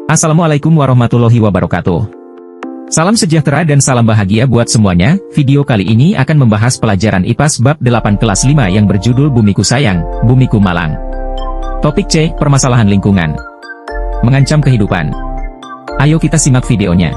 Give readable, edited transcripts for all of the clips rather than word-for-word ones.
Assalamualaikum warahmatullahi wabarakatuh. Salam sejahtera dan salam bahagia buat semuanya. Video kali ini akan membahas pelajaran IPAS bab 8 kelas 5 yang berjudul Bumiku Sayang, Bumiku Malang. Topik C, permasalahan lingkungan mengancam kehidupan. Ayo kita simak videonya.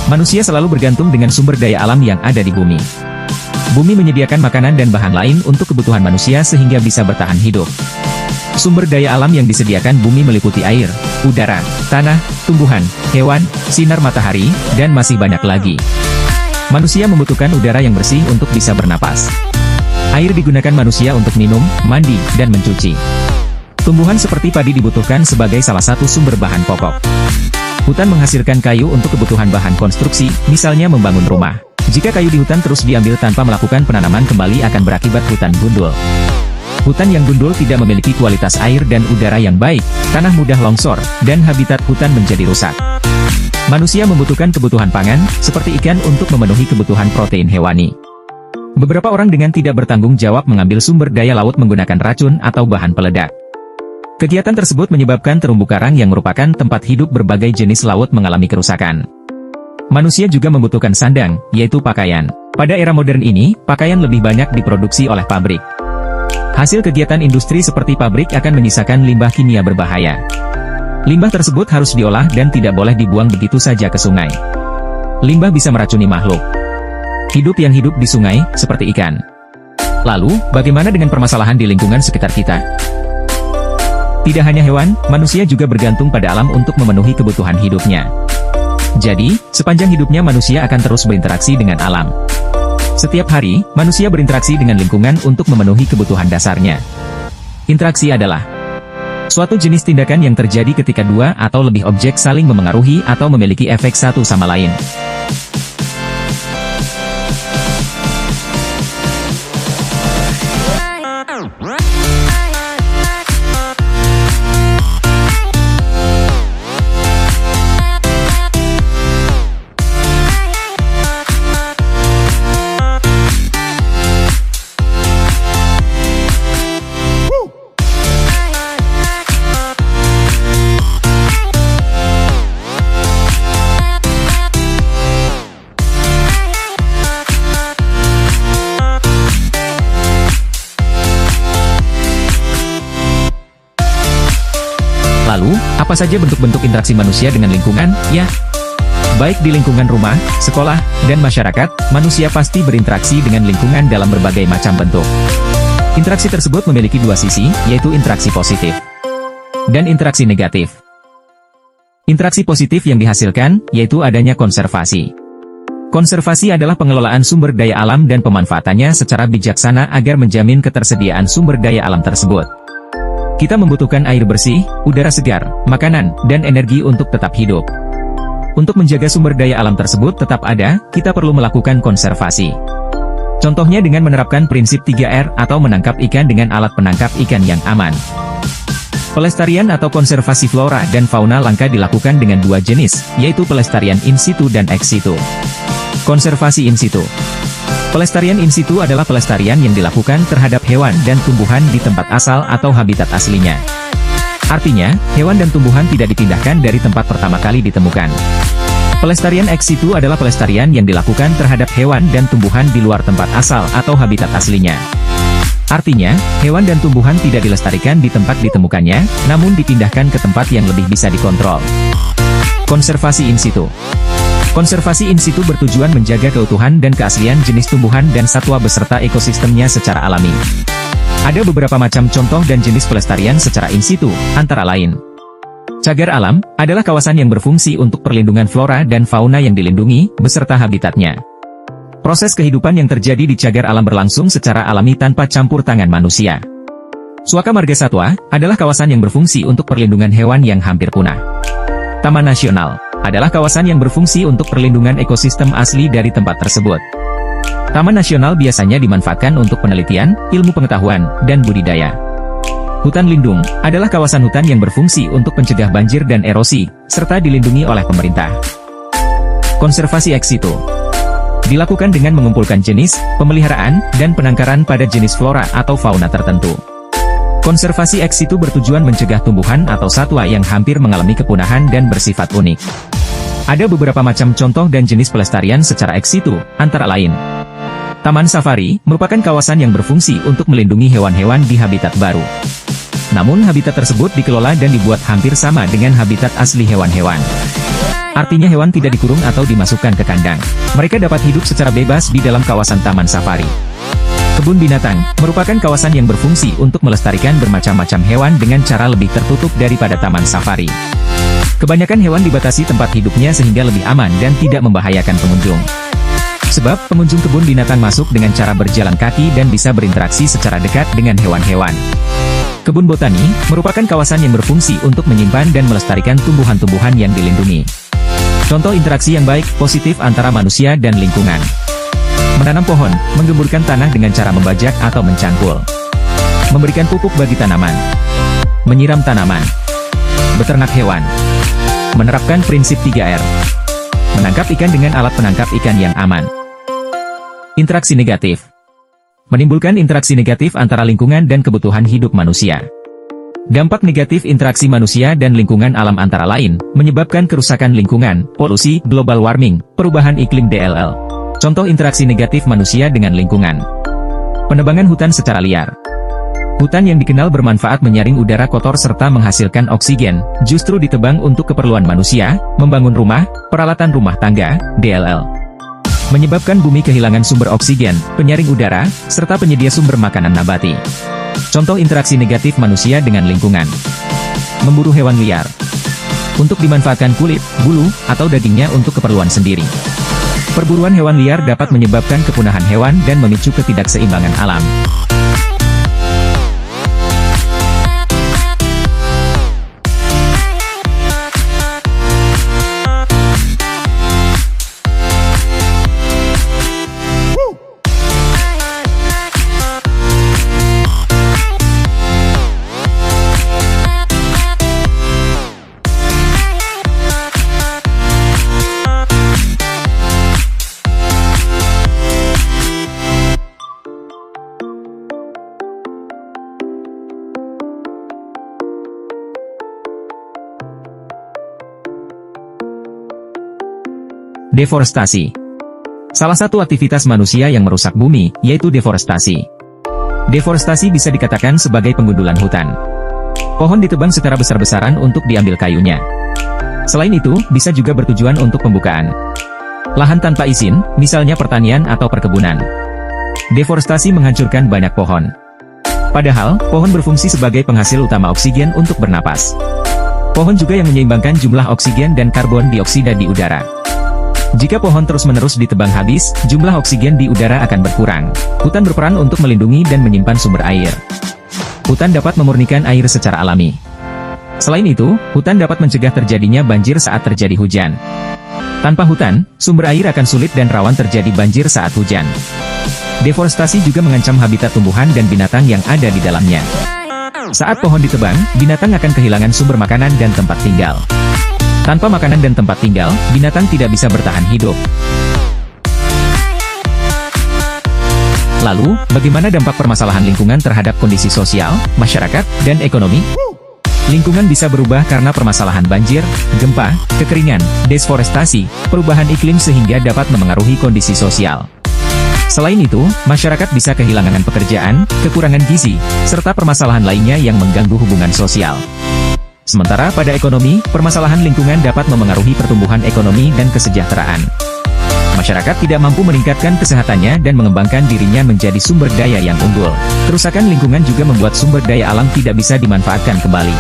Manusia selalu bergantung dengan sumber daya alam yang ada di bumi. Bumi menyediakan makanan dan bahan lain untuk kebutuhan manusia sehingga bisa bertahan hidup. Sumber daya alam yang disediakan bumi meliputi air, udara, tanah, tumbuhan, hewan, sinar matahari, dan masih banyak lagi. Manusia membutuhkan udara yang bersih untuk bisa bernapas. Air digunakan manusia untuk minum, mandi, dan mencuci. Tumbuhan seperti padi dibutuhkan sebagai salah satu sumber bahan pokok. Hutan menghasilkan kayu untuk kebutuhan bahan konstruksi, misalnya membangun rumah. Jika kayu di hutan terus diambil tanpa melakukan penanaman kembali akan berakibat hutan gundul. Hutan yang gundul tidak memiliki kualitas air dan udara yang baik, tanah mudah longsor, dan habitat hutan menjadi rusak. Manusia membutuhkan kebutuhan pangan, seperti ikan untuk memenuhi kebutuhan protein hewani. Beberapa orang dengan tidak bertanggung jawab mengambil sumber daya laut menggunakan racun atau bahan peledak. Kegiatan tersebut menyebabkan terumbu karang yang merupakan tempat hidup berbagai jenis laut mengalami kerusakan. Manusia juga membutuhkan sandang, yaitu pakaian. Pada era modern ini, pakaian lebih banyak diproduksi oleh pabrik. Hasil kegiatan industri seperti pabrik akan menyisakan limbah kimia berbahaya. Limbah tersebut harus diolah dan tidak boleh dibuang begitu saja ke sungai. Limbah bisa meracuni makhluk hidup yang hidup di sungai, seperti ikan. Lalu, bagaimana dengan permasalahan di lingkungan sekitar kita? Tidak hanya hewan, manusia juga bergantung pada alam untuk memenuhi kebutuhan hidupnya. Jadi, sepanjang hidupnya manusia akan terus berinteraksi dengan alam. Setiap hari, manusia berinteraksi dengan lingkungan untuk memenuhi kebutuhan dasarnya. Interaksi adalah suatu jenis tindakan yang terjadi ketika dua atau lebih objek saling memengaruhi atau memiliki efek satu sama lain. Lalu, apa saja bentuk-bentuk interaksi manusia dengan lingkungan, ya? Baik di lingkungan rumah, sekolah, dan masyarakat, manusia pasti berinteraksi dengan lingkungan dalam berbagai macam bentuk. Interaksi tersebut memiliki dua sisi, yaitu interaksi positif dan interaksi negatif. Interaksi positif yang dihasilkan, yaitu adanya konservasi. Konservasi adalah pengelolaan sumber daya alam dan pemanfaatannya secara bijaksana agar menjamin ketersediaan sumber daya alam tersebut. Kita membutuhkan air bersih, udara segar, makanan, dan energi untuk tetap hidup. Untuk menjaga sumber daya alam tersebut tetap ada, kita perlu melakukan konservasi. Contohnya dengan menerapkan prinsip 3R atau menangkap ikan dengan alat penangkap ikan yang aman. Pelestarian atau konservasi flora dan fauna langka dilakukan dengan dua jenis, yaitu pelestarian in situ dan ex situ. Konservasi in situ. Pelestarian in situ adalah pelestarian yang dilakukan terhadap hewan dan tumbuhan di tempat asal atau habitat aslinya. Artinya, hewan dan tumbuhan tidak dipindahkan dari tempat pertama kali ditemukan. Pelestarian ex situ adalah pelestarian yang dilakukan terhadap hewan dan tumbuhan di luar tempat asal atau habitat aslinya. Artinya, hewan dan tumbuhan tidak dilestarikan di tempat ditemukannya, namun dipindahkan ke tempat yang lebih bisa dikontrol. Konservasi in situ. Konservasi in situ bertujuan menjaga keutuhan dan keaslian jenis tumbuhan dan satwa beserta ekosistemnya secara alami. Ada beberapa macam contoh dan jenis pelestarian secara in situ, antara lain. Cagar alam adalah kawasan yang berfungsi untuk perlindungan flora dan fauna yang dilindungi, beserta habitatnya. Proses kehidupan yang terjadi di cagar alam berlangsung secara alami tanpa campur tangan manusia. Suaka Marga Satwa adalah kawasan yang berfungsi untuk perlindungan hewan yang hampir punah. Taman Nasional adalah kawasan yang berfungsi untuk perlindungan ekosistem asli dari tempat tersebut. Taman Nasional biasanya dimanfaatkan untuk penelitian, ilmu pengetahuan, dan budidaya. Hutan lindung adalah kawasan hutan yang berfungsi untuk mencegah banjir dan erosi, serta dilindungi oleh pemerintah. Konservasi ex situ. Dilakukan dengan mengumpulkan jenis, pemeliharaan, dan penangkaran pada jenis flora atau fauna tertentu. Konservasi ex situ bertujuan mencegah tumbuhan atau satwa yang hampir mengalami kepunahan dan bersifat unik. Ada beberapa macam contoh dan jenis pelestarian secara ex situ, antara lain. Taman safari merupakan kawasan yang berfungsi untuk melindungi hewan-hewan di habitat baru. Namun habitat tersebut dikelola dan dibuat hampir sama dengan habitat asli hewan-hewan. Artinya hewan tidak dikurung atau dimasukkan ke kandang. Mereka dapat hidup secara bebas di dalam kawasan taman safari. Kebun binatang merupakan kawasan yang berfungsi untuk melestarikan bermacam-macam hewan dengan cara lebih tertutup daripada taman safari. Kebanyakan hewan dibatasi tempat hidupnya sehingga lebih aman dan tidak membahayakan pengunjung. Sebab, pengunjung kebun binatang masuk dengan cara berjalan kaki dan bisa berinteraksi secara dekat dengan hewan-hewan. Kebun botani merupakan kawasan yang berfungsi untuk menyimpan dan melestarikan tumbuhan-tumbuhan yang dilindungi. Contoh interaksi yang baik, positif antara manusia dan lingkungan. Menanam pohon, menggemburkan tanah dengan cara membajak atau mencangkul. Memberikan pupuk bagi tanaman. Menyiram tanaman. Beternak hewan. Menerapkan prinsip 3R. Menangkap ikan dengan alat penangkap ikan yang aman. Interaksi negatif. Menimbulkan interaksi negatif antara lingkungan dan kebutuhan hidup manusia. Dampak negatif interaksi manusia dan lingkungan alam antara lain, menyebabkan kerusakan lingkungan, polusi, global warming, perubahan iklim DLL. Contoh interaksi negatif manusia dengan lingkungan. Penebangan hutan secara liar. Hutan yang dikenal bermanfaat menyaring udara kotor serta menghasilkan oksigen, justru ditebang untuk keperluan manusia, membangun rumah, peralatan rumah tangga, DLL. Menyebabkan bumi kehilangan sumber oksigen, penyaring udara, serta penyedia sumber makanan nabati. Contoh interaksi negatif manusia dengan lingkungan. Memburu hewan liar. Untuk dimanfaatkan kulit, bulu, atau dagingnya untuk keperluan sendiri. Perburuan hewan liar dapat menyebabkan kepunahan hewan dan memicu ketidakseimbangan alam. Deforestasi. Salah satu aktivitas manusia yang merusak bumi, yaitu deforestasi. Deforestasi bisa dikatakan sebagai penggundulan hutan. Pohon ditebang secara besar-besaran untuk diambil kayunya. Selain itu, bisa juga bertujuan untuk pembukaan lahan tanpa izin, misalnya pertanian atau perkebunan. Deforestasi menghancurkan banyak pohon. Padahal, pohon berfungsi sebagai penghasil utama oksigen untuk bernapas. Pohon juga yang menyeimbangkan jumlah oksigen dan karbon dioksida di udara. Jika pohon terus-menerus ditebang habis, jumlah oksigen di udara akan berkurang. Hutan berperan untuk melindungi dan menyimpan sumber air. Hutan dapat memurnikan air secara alami. Selain itu, hutan dapat mencegah terjadinya banjir saat terjadi hujan. Tanpa hutan, sumber air akan sulit dan rawan terjadi banjir saat hujan. Deforestasi juga mengancam habitat tumbuhan dan binatang yang ada di dalamnya. Saat pohon ditebang, binatang akan kehilangan sumber makanan dan tempat tinggal. Tanpa makanan dan tempat tinggal, binatang tidak bisa bertahan hidup. Lalu, bagaimana dampak permasalahan lingkungan terhadap kondisi sosial, masyarakat, dan ekonomi? Lingkungan bisa berubah karena permasalahan banjir, gempa, kekeringan, deforestasi, perubahan iklim sehingga dapat memengaruhi kondisi sosial. Selain itu, masyarakat bisa kehilangan pekerjaan, kekurangan gizi, serta permasalahan lainnya yang mengganggu hubungan sosial. Sementara pada ekonomi, permasalahan lingkungan dapat memengaruhi pertumbuhan ekonomi dan kesejahteraan. Masyarakat tidak mampu meningkatkan kesehatannya dan mengembangkan dirinya menjadi sumber daya yang unggul. Kerusakan lingkungan juga membuat sumber daya alam tidak bisa dimanfaatkan kembali.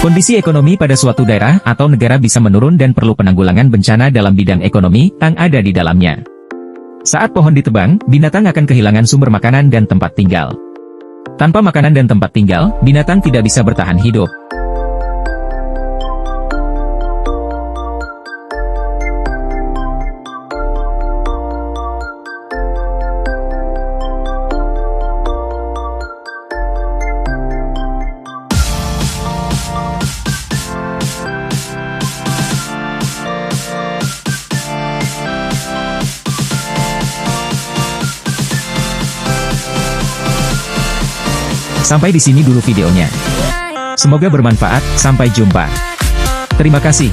Kondisi ekonomi pada suatu daerah atau negara bisa menurun dan perlu penanggulangan bencana dalam bidang ekonomi yang ada di dalamnya. Saat pohon ditebang, binatang akan kehilangan sumber makanan dan tempat tinggal. Tanpa makanan dan tempat tinggal, binatang tidak bisa bertahan hidup. Sampai di sini dulu videonya. Semoga bermanfaat, sampai jumpa. Terima kasih,